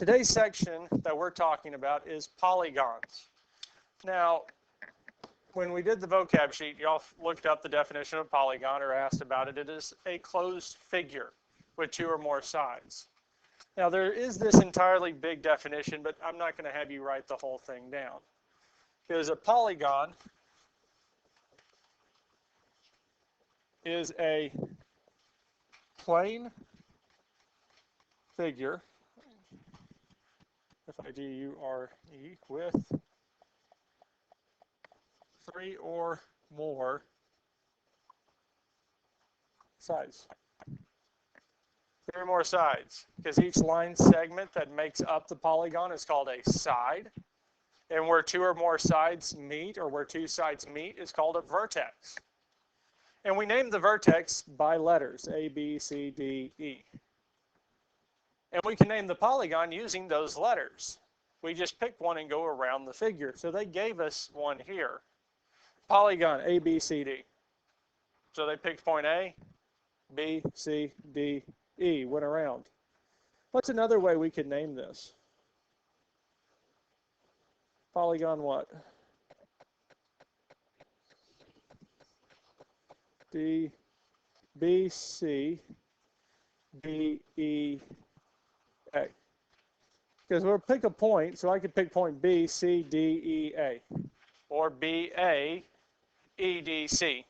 Today's section that we're talking about is polygons. Now, when we did the vocab sheet, y'all looked up the definition of polygon or asked about it. It is a closed figure with two or more sides. Now, there is this entirely big definition, but I'm not going to have you write the whole thing down. Because a polygon is a plane figure, F-I-G-U-R-E, with three or more sides. Three or more sides, because each line segment that makes up the polygon is called a side. And where two or more sides meet, or where two sides meet, is called a vertex. And we name the vertex by letters, A, B, C, D, E. And we can name the polygon using those letters. We just pick one and go around the figure. So they gave us one here. Polygon, A, B, C, D. So they picked point A, B, C, D, E, went around. What's another way we could name this? Polygon what? D, B, C, D, E, A. Because we'll pick a point, so I could pick point B, C, D, E, A. Or B, A, E, D, C.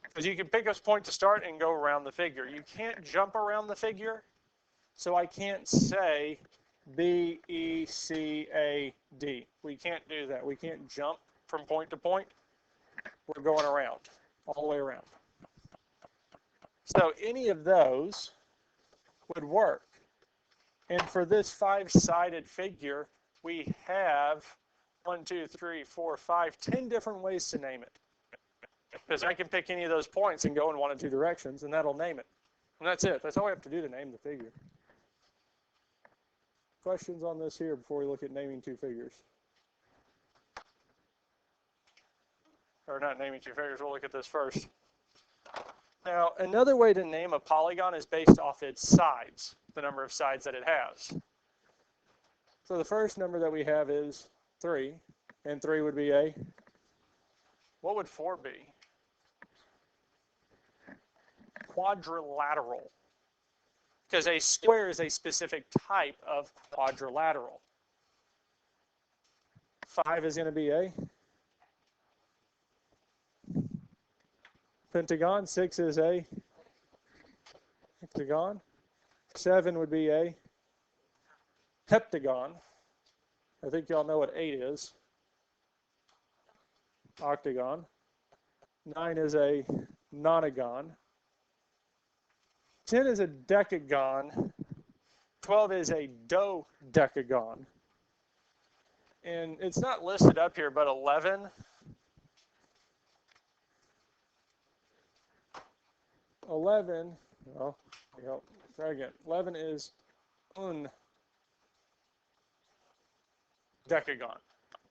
Because you can pick a point to start and go around the figure. You can't jump around the figure, so I can't say B, E, C, A, D. We can't do that. We can't jump from point to point. We're going around, all the way around. So any of those would work. And for this five-sided figure, we have 1, 2, 3, 4, 5, 10 different ways to name it. Because I can pick any of those points and go in one of two directions, and that'll name it. And that's it. That's all we have to do to name the figure. Questions on this here before we look at naming two figures? Or not naming two figures, we'll look at this first. Now, another way to name a polygon is based off its sides, the number of sides that it has. So the first number that we have is 3, and 3 would be a, what would 4 be? Quadrilateral. Because a square is a specific type of quadrilateral. 5 is going to be a pentagon. 6 is a hexagon. 7 would be a heptagon. I think y'all know what 8 is. Octagon. 9 is a nonagon. 10 is a decagon. 12 is a dodecagon. And it's not listed up here, but 11. 11, well, try again. 11 is undecagon.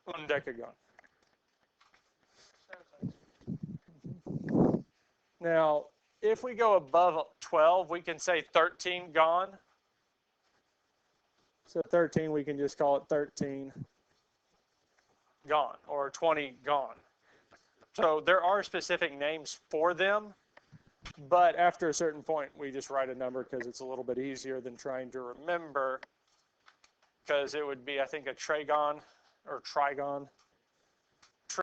Undecagon. Now, if we go above 12, we can say 13 gone. So 13, we can just call it 13 gone or 20 gone. So there are specific names for them, but after a certain point, we just write a number because it's a little bit easier than trying to remember, because it would be, I think, a trigon or trigon.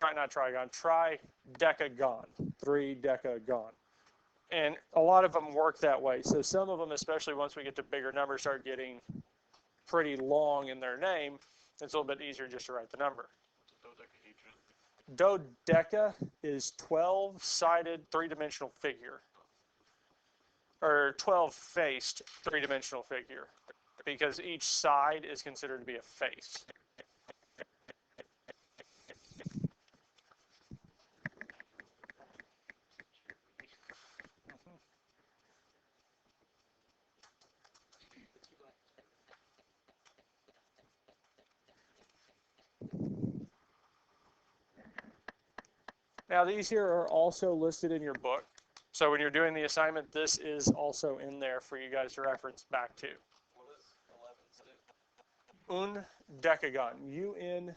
Not trigon, tridecagon, 3 decagon. And a lot of them work that way. So some of them, especially once we get to bigger numbers, start getting pretty long in their name. It's a little bit easier just to write the number. Dodeca is 12-sided three-dimensional figure, or 12-faced three-dimensional figure, because each side is considered to be a face. Now these here are also listed in your book. So when you're doing the assignment, this is also in there for you guys to reference back to. What does 11 do? undecagon. UN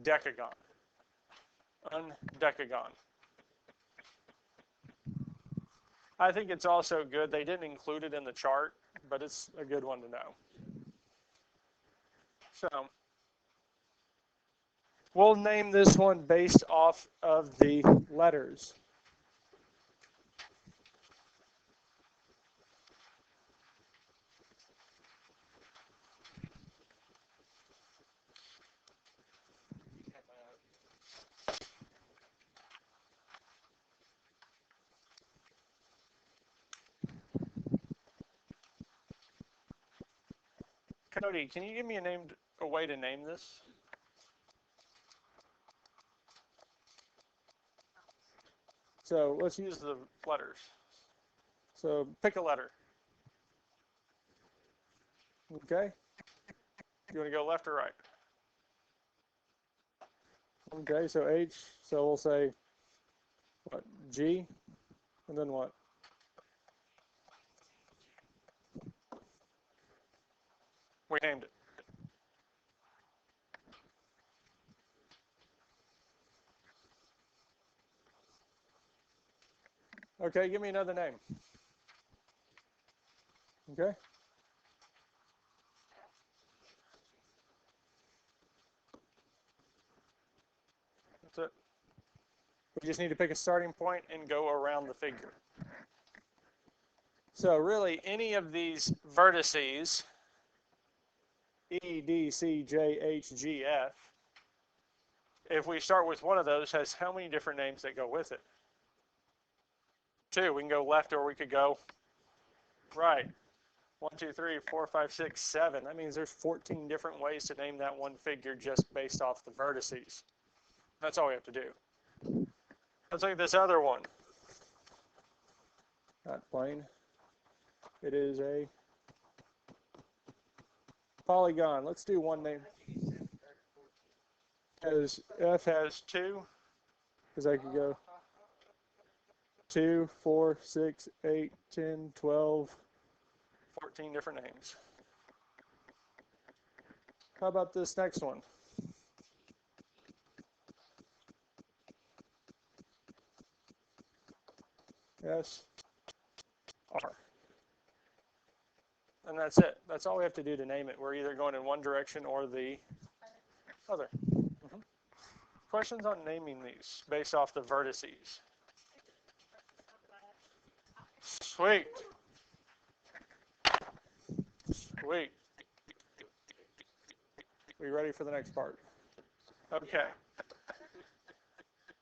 decagon. Undecagon. I think it's also good. They didn't include it in the chart, but it's a good one to know. So we'll name this one based off of the letters. Cody, can you give me a way to name this? So let's use the letters. So pick a letter. Okay. You want to go left or right? Okay, so H. So we'll say what? G, and then what? We named it. Okay, give me another name. Okay. That's it. We just need to pick a starting point and go around the figure. So really, any of these vertices, E, D, C, J, H, G, F, if we start with one of those, has how many different names that go with it? 2. We can go left or we could go right. 1, 2, 3, 4, 5, 6, 7. That means there's 14 different ways to name that one figure just based off the vertices. That's all we have to do. Let's look at this other one. Not plane. It is a polygon. Let's do one name. Because F has 2, because I could go 2, 4, 6, 8, 10, 12, 14 different names. How about this next one? S, R. And that's it. That's all we have to do to name it. We're either going in one direction or the other. Questions on naming these based off the vertices? Sweet. Sweet. We ready for the next part? Okay.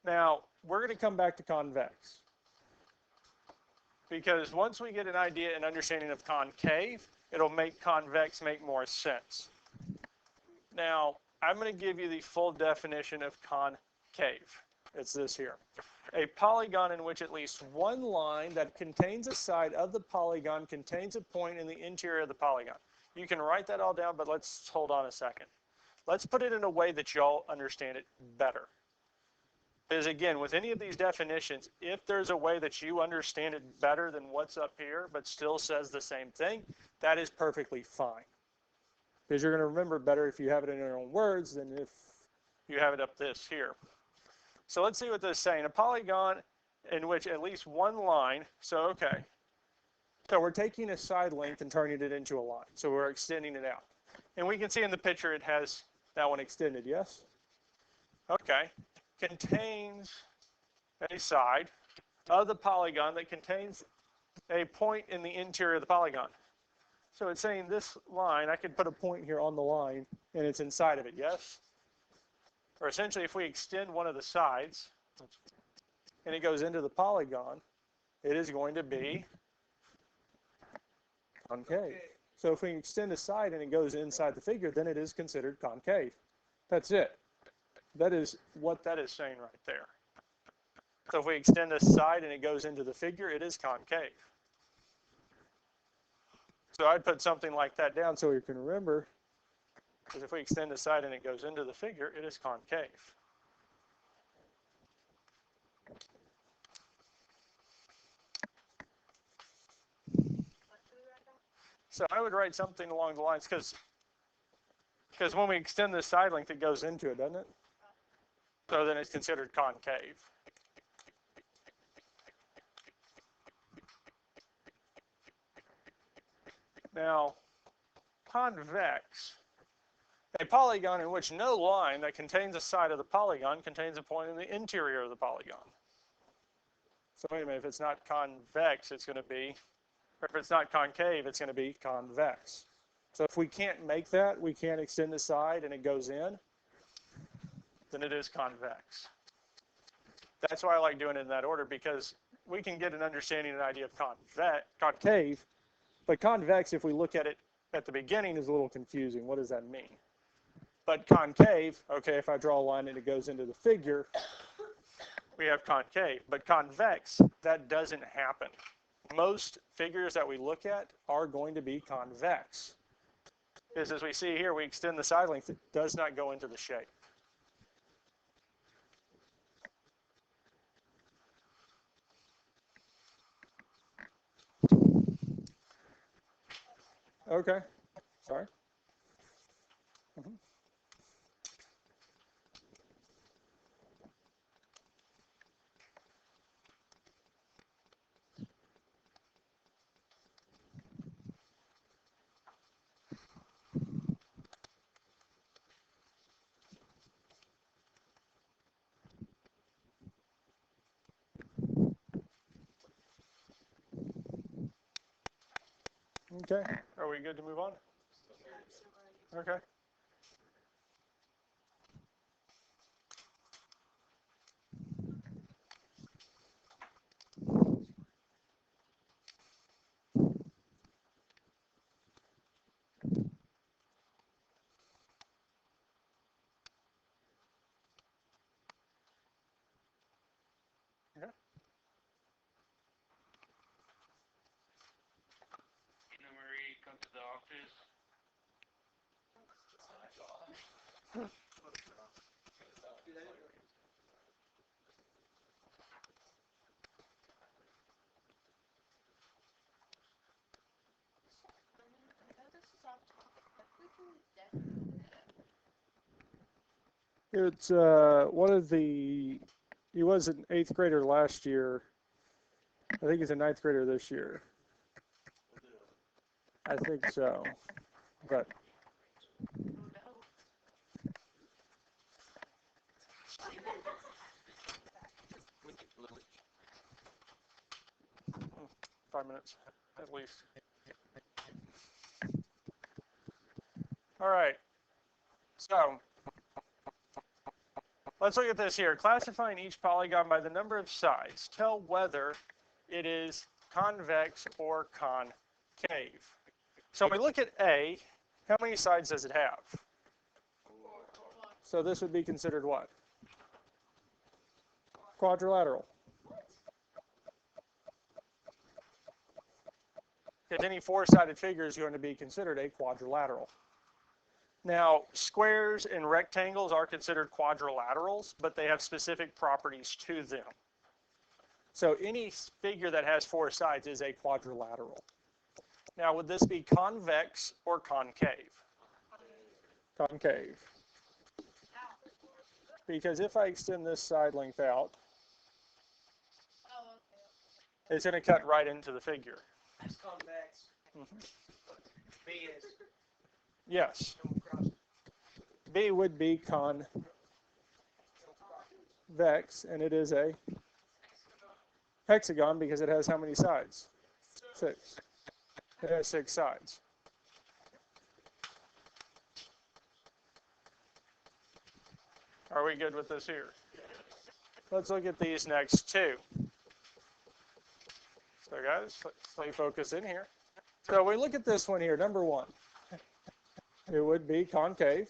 Now, we're going to come back to convex. Because once we get an idea and understanding of concave, it'll make convex make more sense. Now, I'm going to give you the full definition of concave. It's this here. A polygon in which at least one line that contains a side of the polygon contains a point in the interior of the polygon. You can write that all down, but let's hold on a second. Let's put it in a way that y'all understand it better. Because again, with any of these definitions, if there's a way that you understand it better than what's up here, but still says the same thing, that is perfectly fine. Because you're going to remember better if you have it in your own words than if you have it up this here. So let's see what this is saying. A polygon in which at least one line, so okay. So we're taking a side length and turning it into a line. So we're extending it out. And we can see in the picture it has that one extended, yes? Okay. Contains a side of the polygon that contains a point in the interior of the polygon. So it's saying this line, I could put a point here on the line, and it's inside of it, yes? Or essentially, if we extend one of the sides, and it goes into the polygon, it is going to be concave. So if we extend a side and it goes inside the figure, then it is considered concave. That's it. That is what that is saying right there. So if we extend a side and it goes into the figure, it is concave. So I'd put something like that down so you can remember, because if we extend a side and it goes into the figure, it is concave. So I would write something along the lines, because Because when we extend this side length, it goes into it, doesn't it? So then it's considered concave. Now, convex, a polygon in which no line that contains a side of the polygon contains a point in the interior of the polygon. So wait a minute, if it's not convex, it's going to be, or if it's not concave, it's going to be convex. So if we can't make that, we can't extend the side and it goes in, then it is convex. That's why I like doing it in that order, because we can get an understanding and idea of concave, but convex, if we look at it at the beginning, is a little confusing. What does that mean? But concave, okay, if I draw a line and it goes into the figure, we have concave. But convex, that doesn't happen. Most figures that we look at are going to be convex. Because as we see here, we extend the side length, it does not go into the shape. Okay, sorry. Okay, are we good to move on? Okay. Okay. Marie, come to the office. It's one of the, he was an 8th grader last year. I think he's a 9th grader this year. I think so. But 5 minutes at least. All right. So let's look at this here. Classifying each polygon by the number of sides. Tell whether it is convex or concave. So we look at A. How many sides does it have? So this would be considered what? Quadrilateral. Because any four-sided figure is going to be considered a quadrilateral. Now, squares and rectangles are considered quadrilaterals, but they have specific properties to them. So any figure that has four sides is a quadrilateral. Now, would this be convex or concave? Concave. Because if I extend this side length out, it's going to cut right into the figure. That's convex. Mm-hmm. B is. Yes. B would be convex, and it is a hexagon because it has how many sides? 6. It has 6 sides. Are we good with this here? Let's look at these next two. So guys, let's stay focused in here. So we look at this one here, number 1. It would be concave.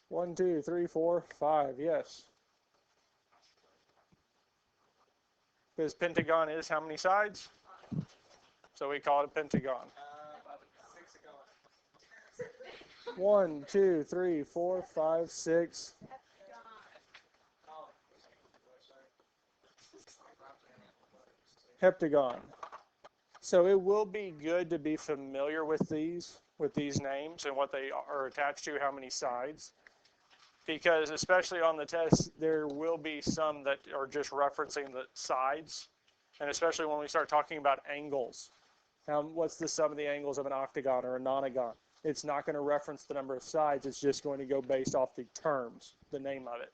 One, two, three, four, 5. Yes. Because pentagon is how many sides? So we call it a pentagon. 1, 2, 3, 4, 5, 6. heptagon. So it will be good to be familiar with these names and what they are attached to, how many sides. Because especially on the test, there will be some that are just referencing the sides. And especially when we start talking about angles. What's the sum of the angles of an octagon or a nonagon? It's not going to reference the number of sides. It's just going to go based off the terms, the name of it.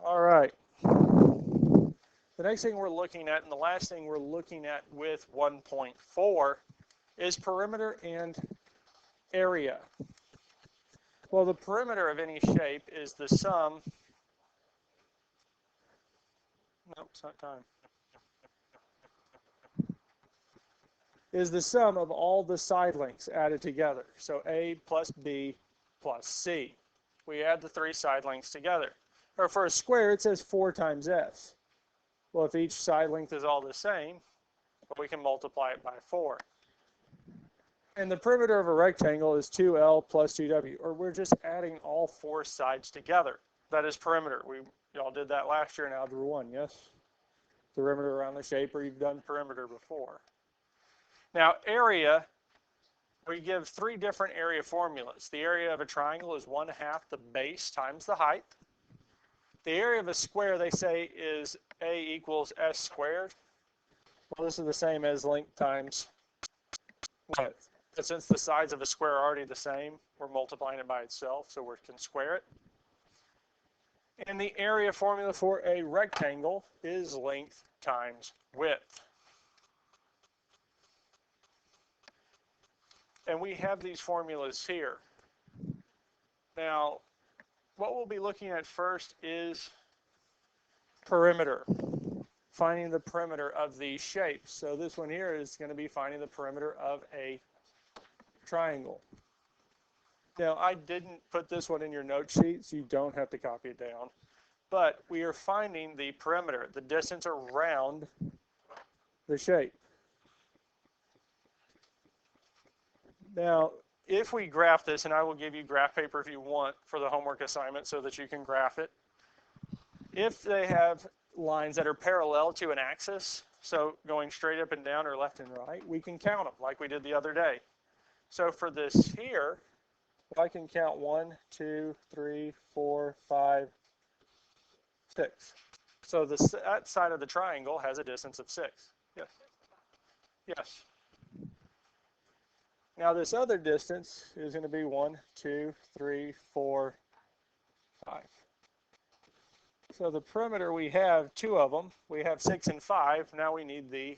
All right. The next thing we're looking at, and the last thing we're looking at with 1.4, is perimeter and area. Well, the perimeter of any shape is the sum. Nope, it's not time. Is the sum of all the side lengths added together. So A plus B plus C. We add the three side lengths together. Or for a square, it says 4 times S. Well, if each side length is all the same, we can multiply it by 4. And the perimeter of a rectangle is 2L plus 2W, or we're just adding all 4 sides together. That is perimeter. Y'all did that last year in Algebra 1, yes? Perimeter around the shape, or you've done perimeter before. Now, area, we give 3 different area formulas. The area of a triangle is 1/2 the base times the height. The area of a square, they say, is A equals S squared. Well, this is the same as length times width. But since the sides of a square are already the same, we're multiplying it by itself, so we can square it. And the area formula for a rectangle is length times width. And we have these formulas here. Now, what we'll be looking at first is perimeter, finding the perimeter of these shapes. So this one here is going to be finding the perimeter of a triangle. Now, I didn't put this one in your note sheet, so you don't have to copy it down. But we are finding the perimeter, the distance around the shape. Now, if we graph this, and I will give you graph paper if you want for the homework assignment so that you can graph it. If they have lines that are parallel to an axis, so going straight up and down or left and right, we can count them like we did the other day. So for this here, I can count 1, 2, 3, 4, 5, 6. So that side of the triangle has a distance of 6. Yes. Yes. Now this other distance is going to be 1, 2, 3, 4, 5. So the perimeter, we have 2 of them. We have 6 and 5. Now we need the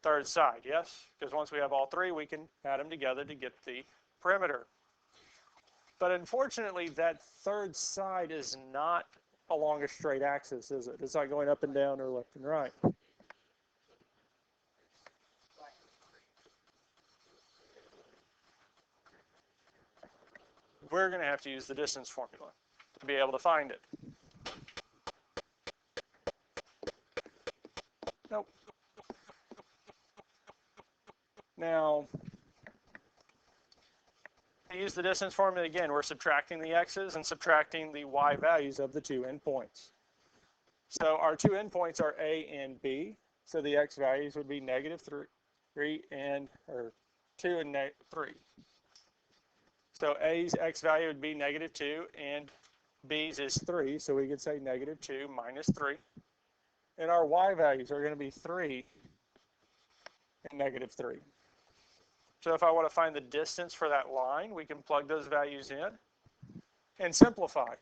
third side, yes? Because once we have all 3, we can add them together to get the perimeter. But unfortunately, that third side is not along a straight axis, is it? It's not going up and down or left and right. We're going to have to use the distance formula to be able to find it. Nope. Now, to use the distance formula again, we're subtracting the x's and subtracting the y values of the 2 endpoints. So our 2 endpoints are A and B. So the x values would be -3 and 2 and 3. So A's x value would be -2 and B's is 3. So we could say -2 minus 3. And our y values are going to be 3 and -3. So if I want to find the distance for that line, we can plug those values in and simplify.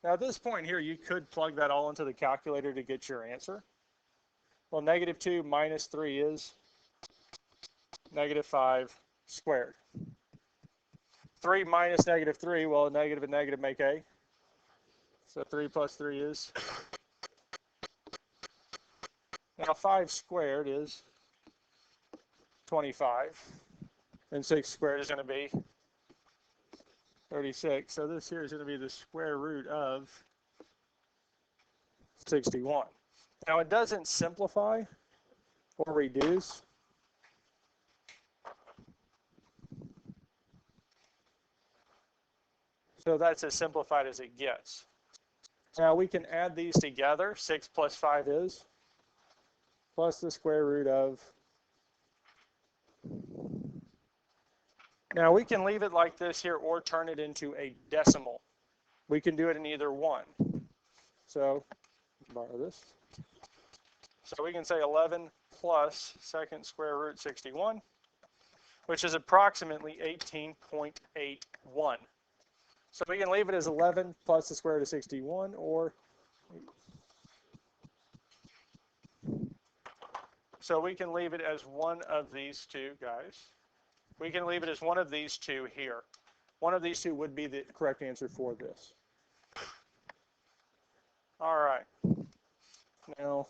Now at this point here, you could plug that all into the calculator to get your answer. Well, -2 minus 3 is -5 squared. 3 minus -3, well, negative and negative make a. So 3 plus 3 is. Now 5 squared is 25. And 6 squared is going to be 36. So this here is going to be the square root of 61. Now it doesn't simplify or reduce. So that's as simplified as it gets. Now we can add these together. 6 plus 5 is plus the square root of. Now we can leave it like this here or turn it into a decimal. We can do it in either one. So borrow this. So we can say 11 plus second square root 61, which is approximately 18.81. So we can leave it as 11 plus the square root of 61, or so we can leave it as one of these two, guys. We can leave it as one of these two here. One of these two would be the correct answer for this. All right. Now,